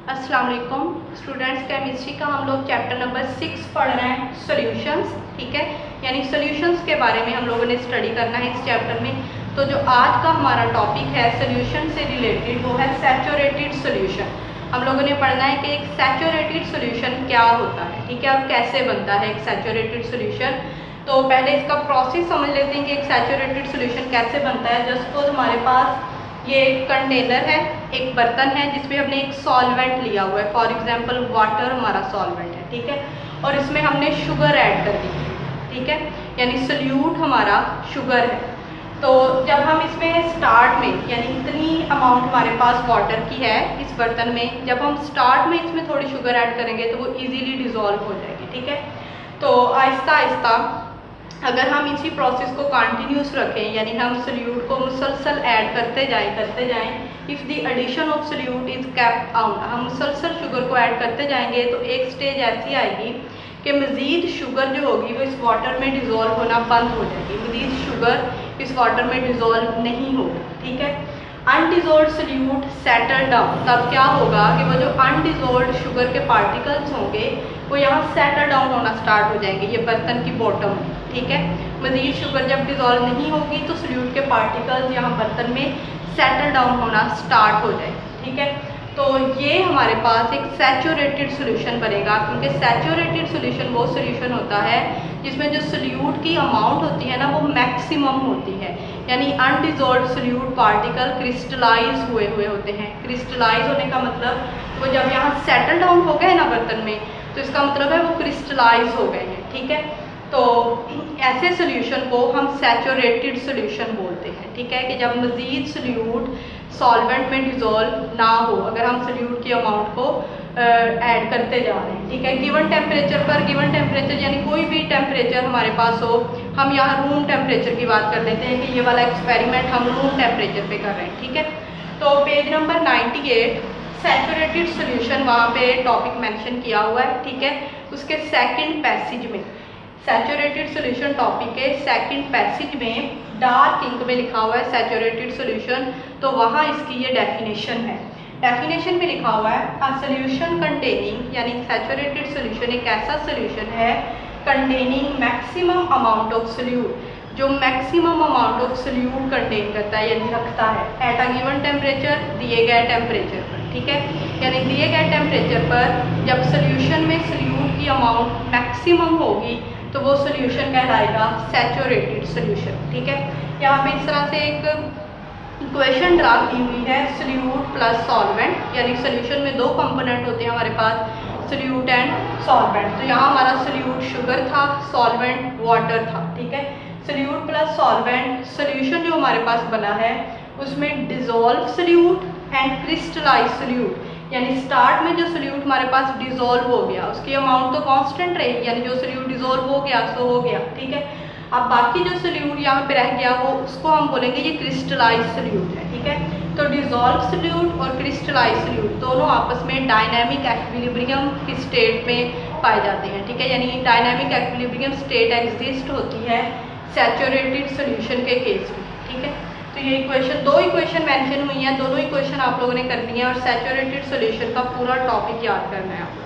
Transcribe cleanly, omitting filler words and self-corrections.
अस्सलाम वालेकुम students, chemistry का हम लोग चैप्टर नंबर 6 पढ़ रहे हैं, सॉल्यूशंस। ठीक है, यानी सॉल्यूशंस के बारे में हम लोगों ने स्टडी करना है इस चैप्टर में। तो जो आज का हमारा टॉपिक है सॉल्यूशन से रिलेटेड, वो है सैचुरेटेड सॉल्यूशन। हम लोगों ने पढ़ना है कि एक सैचुरेटेड सॉल्यूशन क्या होता है, ठीक है, और कैसे बनता है एक सैचुरेटेड सॉल्यूशन। तो पहले इसका प्रोसेस समझ लेते हैं कि एक सैचुरेटेड सॉल्यूशन कैसे बनता है। जस्ट सपोज हमारे पास ये एक कंटेनर है, एक बर्तन है जिसमें हमने एक सॉल्वेंट लिया हुआ है, फॉर एग्जांपल वाटर हमारा सॉल्वेंट है, ठीक है, और इसमें हमने शुगर ऐड कर दी, ठीक है, यानी सोल्यूट हमारा शुगर है। तो जब हम इसमें स्टार्ट में, यानी इतनी अमाउंट हमारे पास वाटर की है इस बर्तन में, जब हम स्टार्ट में इसमें थोड़ी शुगर ऐड करेंगे तो वो ईजीली डिज़ोल्व हो जाएगी, ठीक है। तो आहिस्ता आहिस्ता अगर हम इसी प्रोसेस को कंटिन्यूस रखें, यानी हम सोल्यूट को मुसलसल ऐड करते जाएं, if the addition of solute is kept out, हम मुसलसल शुगर को ऐड करते जाएंगे तो एक स्टेज ऐसी आएगी कि मज़ीद शुगर जो होगी वो इस वाटर में डिज़ोल्व होना बंद हो जाएगी, मज़ीद शुगर इस वाटर में डिज़ोल्व नहीं होगी, ठीक है। अनडिज़ोल्व्ड सोल्यूट सेटल डाउन, तब क्या होगा कि वो जो अनडिज़ोल्व्ड शुगर के पार्टिकल्स होंगे वो यहाँ सेटल डाउन होना स्टार्ट हो जाएंगे, ये बर्तन की बॉटम में, ठीक है। मज़ीद शुगर जब डिज़ोल्व नहीं होगी तो सोल्यूट के पार्टिकल्स यहाँ बर्तन में सेटल डाउन होना स्टार्ट हो जाएंगे, ठीक है। तो ये हमारे पास एक सैचुरेटेड सॉल्यूशन बनेगा, क्योंकि सैचुरेटेड सॉल्यूशन वो सॉल्यूशन होता है जिसमें जो सोल्यूट की अमाउंट होती है ना वो मैक्सिमम होती है, यानी अनडिज़ोल्व्ड सोल्यूट पार्टिकल क्रिस्टलाइज हुए होते हैं। क्रिस्टलाइज होने का मतलब वो जब यहाँ सेटल डाउन हो गए ना बर्तन में, तो इसका मतलब है वो क्रिस्टलाइज हो गए हैं, ठीक है। तो ऐसे सोल्यूशन को हम सैचुरेटेड सोल्यूशन बोलते हैं, ठीक है, कि जब मज़ीद सोल्यूट सॉल्वेंट में डिज़ोल्व ना हो, अगर हम सोल्यूट की अमाउंट को ऐड करते जा रहे हैं, ठीक है, गिवन टेम्परेचर पर। गिवन टेम्परेचर यानी कोई भी टेम्परेचर हमारे पास हो, हम यहाँ रूम टेम्परेचर की बात कर लेते हैं कि ये वाला एक्सपेरिमेंट हम रूम टेम्परेचर पे कर रहे हैं, ठीक है। तो पेज नंबर 98 सैचुरेटेड सोल्यूशन, वहाँ पे टॉपिक मेंशन किया हुआ है, ठीक है। उसके सेकंड पैसेज में सैचुरेटेड सॉल्यूशन टॉपिक के सेकंड पैसेज में डार्क इंक में लिखा हुआ है सैचुरेटेड सॉल्यूशन, तो वहाँ इसकी ये डेफिनेशन है। डेफिनेशन में लिखा हुआ है अ सॉल्यूशन कंटेनिंग, यानी सैचुरेटेड सॉल्यूशन एक ऐसा सॉल्यूशन है containing maximum amount of solute, जो maximum amount of solute contain करता है, यानी रखता है एट अ गिवन टेम्परेचर, दिए गए टेम्परेचर पर, ठीक है। यानी दिए गए टेम्परेचर पर जब सोल्यूशन में सोल्यूट की अमाउंट मैक्सिमम होगी तो वो सोल्यूशन कहलाएगा सैचुरेटेड सोल्यूशन, ठीक है। यहाँ पे इस तरह से एक इक्वेशन ड्रा की हुई है, सोल्यूट प्लस सॉल्वेंट, यानी सोल्यूशन में दो कंपोनेंट होते हैं हमारे पास, सोल्यूट एंड सॉल्वेंट। तो यहाँ हमारा सोल्यूट शुगर था, सॉल्वेंट वाटर था, ठीक है। सोल्यूट प्लस सॉल्वेंट सोल्यूशन जो हमारे पास बना है उसमें dissolve solute and crystallise solute, यानी स्टार्ट में जो सोल्यूट हमारे पास डिज़ोल्व हो गया उसकी अमाउंट तो कांस्टेंट रहेगी, यानी जो सोल्यूट डिज़ोल्व हो गया सो हो गया, ठीक है। अब बाकी जो सोल्यूट यहाँ पे रह गया वो उसको हम बोलेंगे ये क्रिस्टलाइज सोल्यूट है, ठीक है। तो डिज़ोल्व सोल्यूट और क्रिस्टलाइज सोल्यूट दोनों आपस में डायनामिक एक्विलिब्रियम की स्टेट में पाए जाते हैं, ठीक है, यानी डायनामिक एक्विलिब्रियम स्टेट एग्जिस्ट होती है सैचुरेटेड सोल्यूशन के केस में, ठीक है। तो ये इक्वेशन, दो इक्वेशन मेंशन हुई हैं, दोनों इक्वेशन आप लोगों ने करनी है और सैचुरेटेड सॉल्यूशन का पूरा टॉपिक याद करना है आपको।